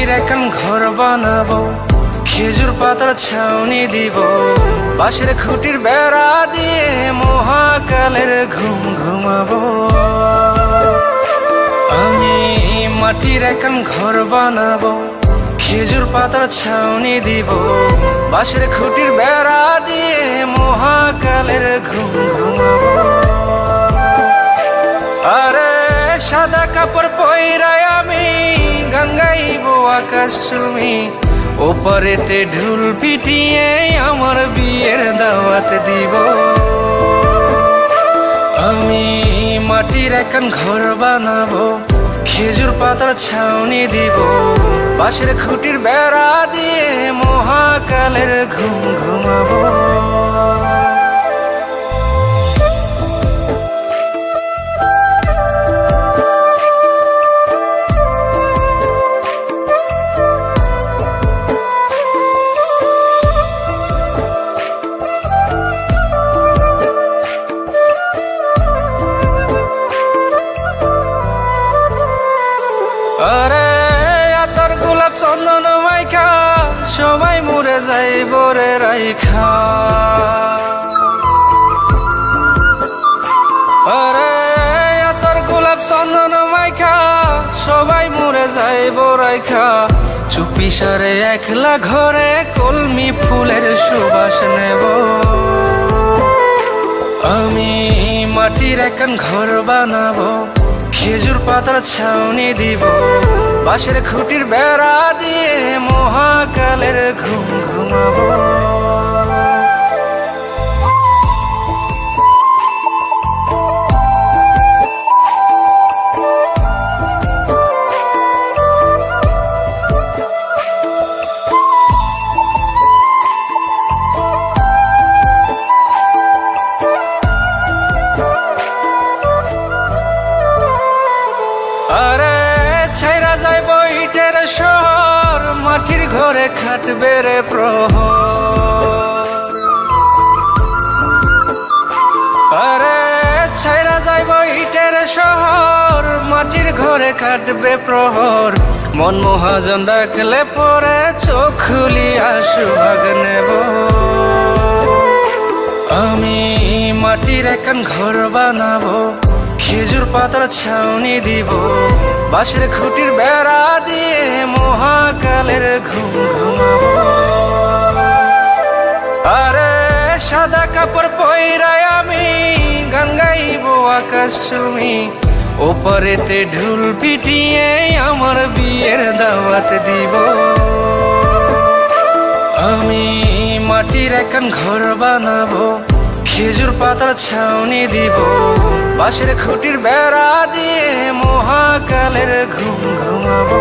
মাটির এখন ঘর বানাবো, খেজুর পাতার ছাউনি দিব, বাঁশের খুঁটির বেড়া দিয়ে মহাকালের ঘুম ঘুমাবো। আমি মাটির এখন ঘর বানাবো, খেজুর পাতার ছাউনি দিব, বাঁশের খুঁটির বেড়া দিয়ে মহাকালের ঘুম ঘুমাবো। আরে সাদা কাপড় পইরায় আমি গান গাইব আকাশ চুমি, ওপারেতে ঢুল পিটিয়ে আমার বিয়ের দাওয়াত দিব। আমি মাটির এখন ঘর বানাবো, খেজুর পাতার ছাউনি দিব, বাঁশের খুঁটির বেড়া দিয়ে মহাকালের ঘুম ঘুমাবো। আরে আতর গোলাপ চন্দন মাইখা সবাই মরে যাইব রে রাইখা। আরে আতর গোলাপ চন্দন মাইখা সবাই মরে যাইব রাইখা, চুপি সারে একলা ঘরে কলমি ফুলের সুবাস নেব। আমি মাটির এখন ঘর বানাবো, খেজুর পাতার ছাউনি দিব, বাঁশের খুঁটির বেড়া দিয়ে মহাকালের ঘুম ঘুমাবো। আরে ছাইরা যাইব ইটের শহর, মাটির ঘরে খাটবে রে প্রহর। আরে ছাইরা যাইব ইটের শহর, মাটির ঘরে খাটবে প্রহর, মন মহাজন ডাকলে পরে চোখ খুলিয়া সুভাগ নেব। আমি মাটির এখন ঘর বানাবো, খেজুর পাতার ছাউনি দিব, বাঁশের খুঁটির বেড়া দিয়ে মহাকালের ঘুম ঘুমাবো। আরে সাদা কাপড় পইরায় আমি গান গাইব আকাশ চুমি, ওপারেতে ঢুল পিটিয়ে আমার বিয়ের দাওয়াত দিব। আমি মাটির এখন ঘর বানাবো, খেজুর পাতার ছাউনি দিব, বাঁশের খুঁটির বেড়া দিয়ে মহাকালের ঘুম ঘুমাবো।